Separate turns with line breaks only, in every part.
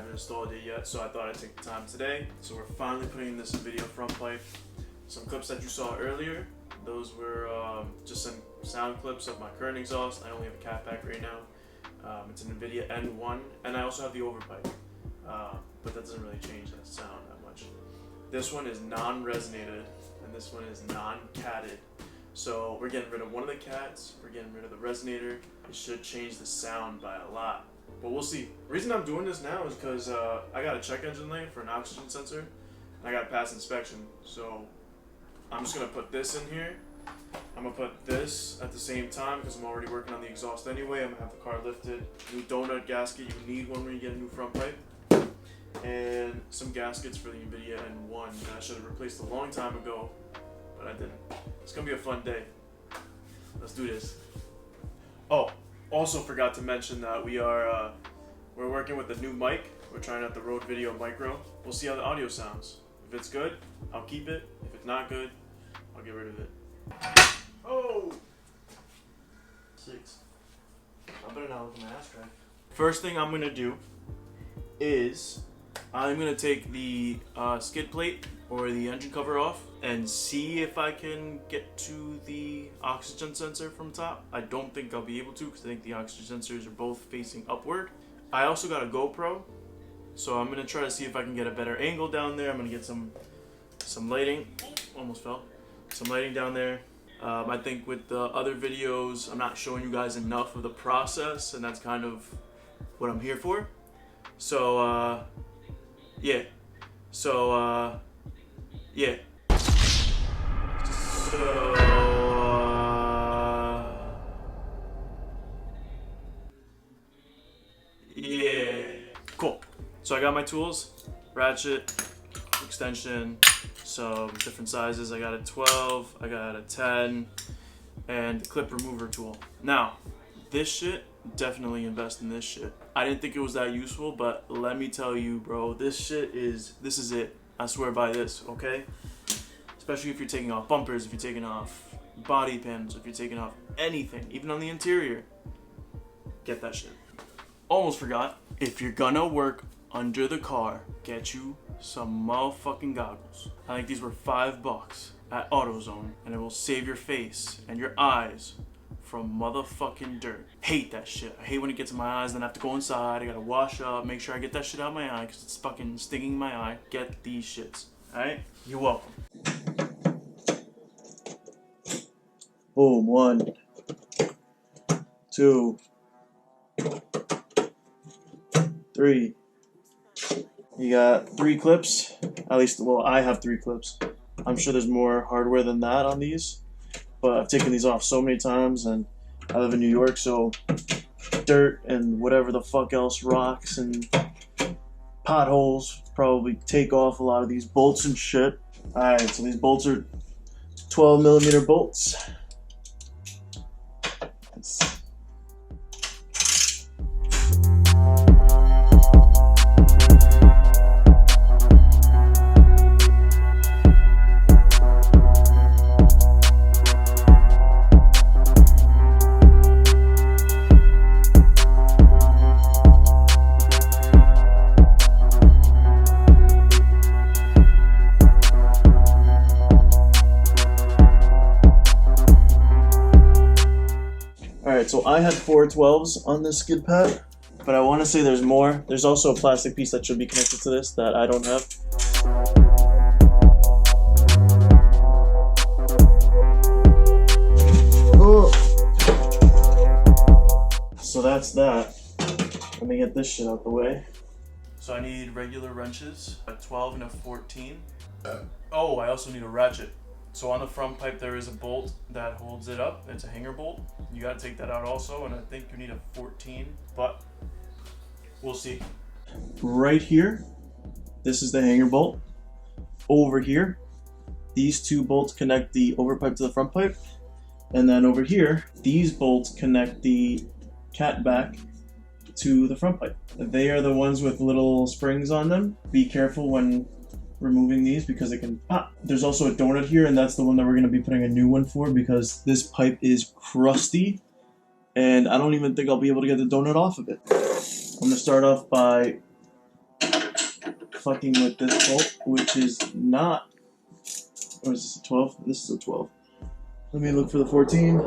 haven't installed it yet, so I thought I'd take the time today. So we're finally putting in this Invidia front pipe. Some clips that you saw earlier, those were just some sound clips of my current exhaust. I only have a cat back right now. It's an Invidia N1, and I also have the overpipe, but that doesn't really change that sound that much. This one is non-resonated, and this one is non-catted. So we're getting rid of one of the cats, we're getting rid of the resonator. It should change the sound by a lot, but we'll see. The reason I'm doing this now is because I got a check engine light for an oxygen sensor, and I got past inspection. So I'm just gonna put this in here. I'm gonna put this at the same time because I'm already working on the exhaust anyway. I'm gonna have the car lifted. New donut gasket, you need one when you get a new front pipe. And some gaskets for the Invidia N1 that I should have replaced a long time ago, but I didn't. It's gonna be a fun day. Let's do this. Oh, also forgot to mention that we're working with a new mic. We're trying out the Rode Video Micro. We'll see how the audio sounds. If it's good, I'll keep it. If it's not good, I'll get rid of it. Oh! 6. I better not look at my ass crack. First thing I'm gonna do is I'm gonna take the skid plate or the engine cover off and see if I can get to the oxygen sensor from top. I don't think I'll be able to because I think the oxygen sensors are both facing upward. I also got a GoPro, so I'm gonna try to see if I can get a better angle down there. I'm gonna get some lighting. Almost fell. Some lighting down there. I think with the other videos, I'm not showing you guys enough of the process, and that's kind of what I'm here for. So, yeah. So, yeah. So, yeah. Cool. So I got my tools, ratchet, extension, some different sizes. I got a 12, I got a 10, and the clip remover tool. Now, this shit, definitely invest in this shit. I didn't think it was that useful, but let me tell you, bro, this is it. I swear by this, okay? Especially if you're taking off bumpers, if you're taking off body pins, if you're taking off anything, even on the interior, get that shit. Almost forgot, if you're gonna work under the car, get you some motherfucking goggles. I think these were $5 at AutoZone, and it will save your face and your eyes from motherfucking dirt. Hate that shit. I hate when it gets in my eyes, then I have to go inside. I gotta wash up, make sure I get that shit out of my eye because it's fucking stinging my eye. Get these shits. Alright? You're welcome. Boom. 1, 2, 3. You got 3 clips. At least, well, I have 3 clips. I'm sure there's more hardware than that on these, but I've taken these off so many times, and I live in New York, so dirt and whatever the fuck else, rocks and potholes, probably take off a lot of these bolts and shit. Alright, so these bolts are 12mm bolts. Alright, so I had 4 12s on this skid pad, but I want to say there's more. There's also a plastic piece that should be connected to this that I don't have. Oh. So that's that. Let me get this shit out the way. So I need regular wrenches, a 12 and a 14. Oh, I also need a ratchet. So on the front pipe there is a bolt that holds it up. It's a hanger bolt. You gotta take that out also, and I think you need a 14, but we'll see. Right here, this is the hanger bolt. Over here, these 2 bolts connect the overpipe to the front pipe. And then over here, these bolts connect the cat back to the front pipe. They are the ones with little springs on them. Be careful when removing these because it can pop. There's also a donut here, and that's the one that we're going to be putting a new one for because this pipe is crusty and I don't even think I'll be able to get the donut off of it. I'm going to start off by fucking with this bolt, which is not. Or is this a 12? This is a 12. Let me look for the 14.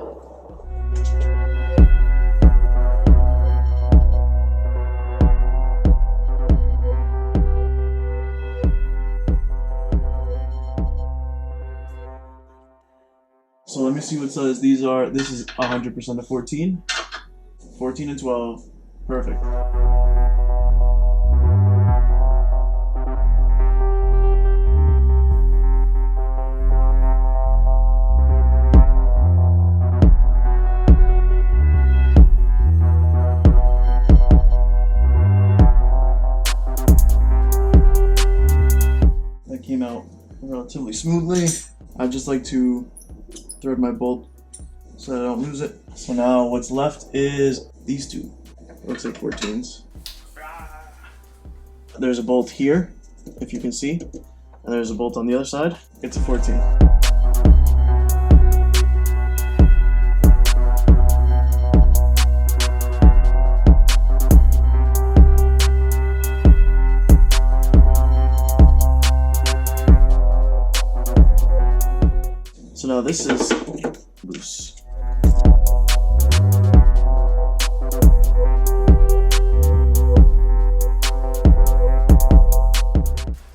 So let me see what size these are. This is 100% a 14. 14 and 12. Perfect. That came out relatively smoothly. I just like to thread my bolt so that I don't lose it. So now what's left is these two. Looks like 14s. There's a bolt here, if you can see, and there's a bolt on the other side. It's a 14. So now this is loose.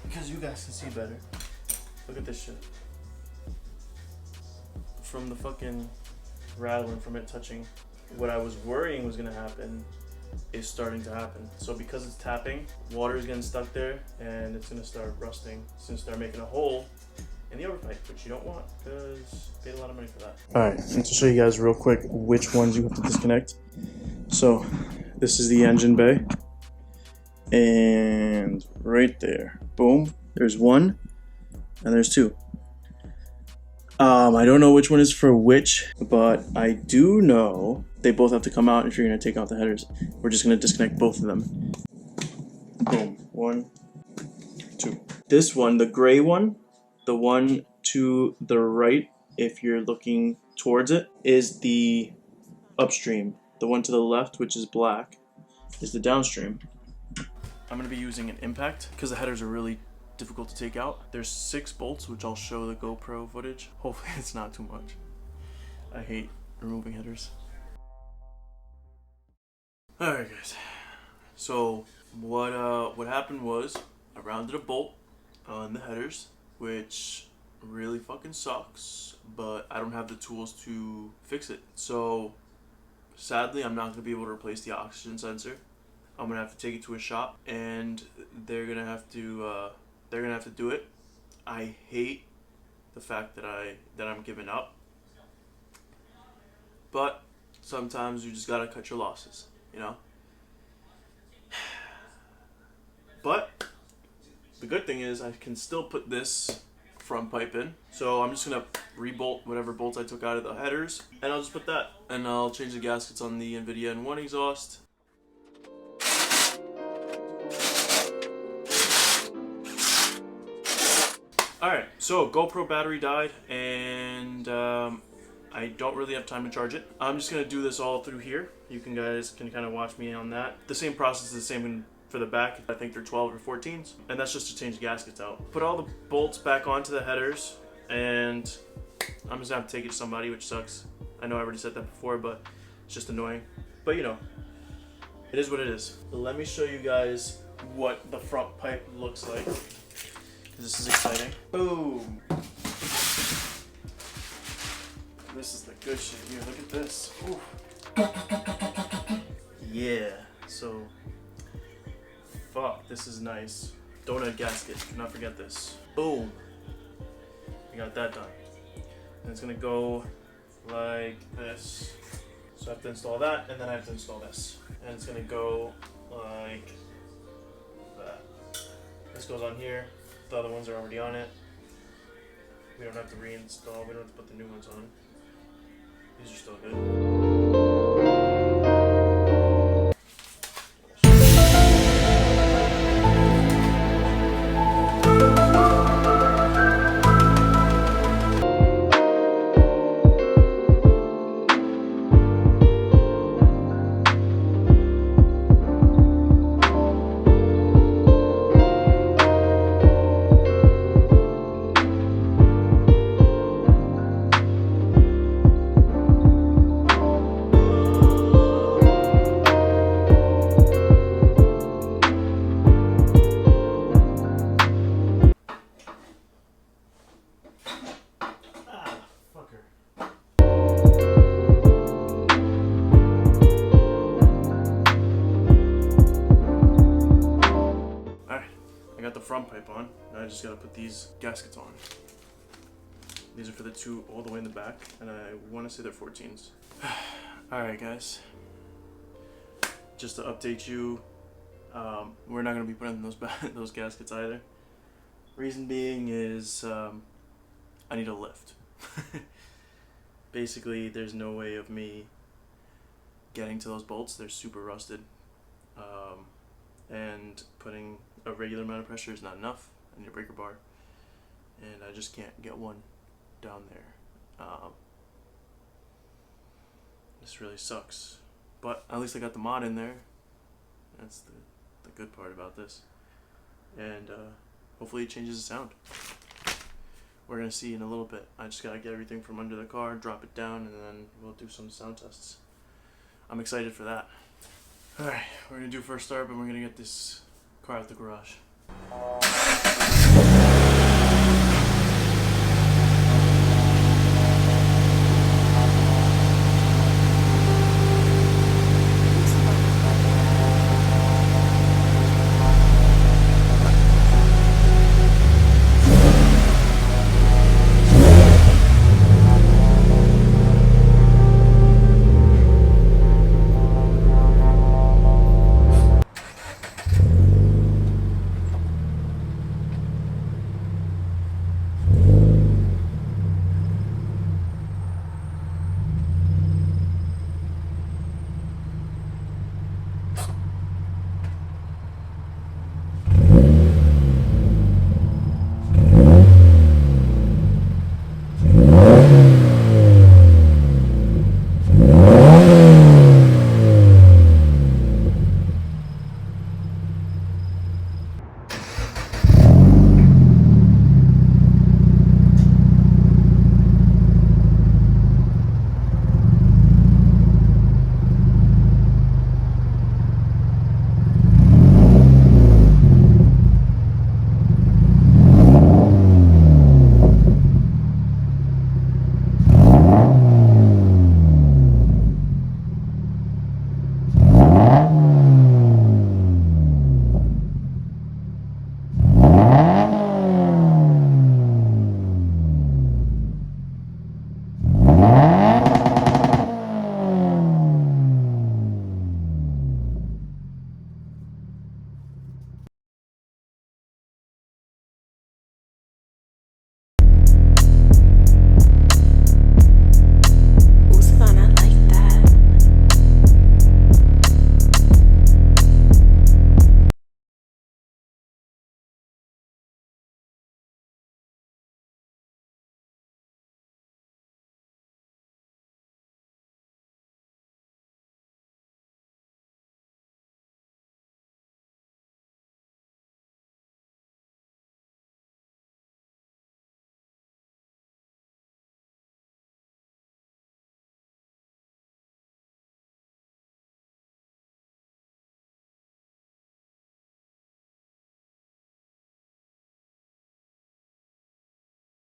Because you guys can see better. Look at this shit. From the fucking rattling, from it touching, what I was worrying was gonna happen is starting to happen. So because it's tapping, water is getting stuck there and it's gonna start rusting. It's gonna start making a hole in the overpipe, which you don't want because you paid a lot of money for that. Alright, and to show you guys real quick which ones you have to disconnect. So this is the engine bay, and right there, boom, there's one and there's two. I don't know which one is for which, but I do know they both have to come out if you're going to take out the headers. We're just going to disconnect both of them. Boom, 1, 2. This one, the gray one, the one to the right, if you're looking towards it, is the upstream. The one to the left, which is black, is the downstream. I'm going to be using an impact because the headers are really difficult to take out. There's 6 bolts, which I'll show the GoPro footage. Hopefully it's not too much. I hate removing headers. Alright guys, so what happened was I rounded a bolt on the headers, which really fucking sucks, but I don't have the tools to fix it. So sadly, I'm not going to be able to replace the oxygen sensor. I'm going to have to take it to a shop and they're going to have to do it. I hate the fact that I'm giving up, but sometimes you just got to cut your losses, you know? But the good thing is I can still put this front pipe in. So I'm just gonna re-bolt whatever bolts I took out of the headers, and I'll just put that, and I'll change the gaskets on the Invidia N1 exhaust. Alright, so GoPro battery died, and I don't really have time to charge it. I'm just gonna do this all through here. You guys can kind of watch me on that. The same process is the same for the back. I think they're 12 or 14s, and that's just to change the gaskets out. Put all the bolts back onto the headers, and I'm just gonna have to take it to somebody, which sucks. I know I already said that before, but it's just annoying. But you know, it is what it is. But let me show you guys what the front pipe looks like. This is exciting. Boom! This is the good shit here. Look at this. Ooh. Yeah. So, fuck. This is nice. Donut gasket. Do not forget this. Boom. We got that done. And it's gonna go like this. So I have to install that, and then I have to install this. And it's gonna go like that. This goes on here. The other ones are already on it. We don't have to reinstall. We don't have to put the new ones on. These are still good. got the front pipe on. Now I just gotta put these gaskets on. These are for the two all the way in the back, and I want to say they're 14s. Alright guys, just to update you, we're not going to be putting those gaskets either. Reason being is I need a lift. Basically, there's no way of me getting to those bolts. They're super rusted, and putting a regular amount of pressure is not enough. I need a breaker bar, and I just can't get one down there. This really sucks, but at least I got the mod in there. That's the good part about this, and hopefully it changes the sound. We're gonna see in a little bit. I just gotta get everything from under the car, drop it down, and then we'll do some sound tests. I'm excited for that. Alright, we're gonna do first start, but we're gonna get this car out the garage.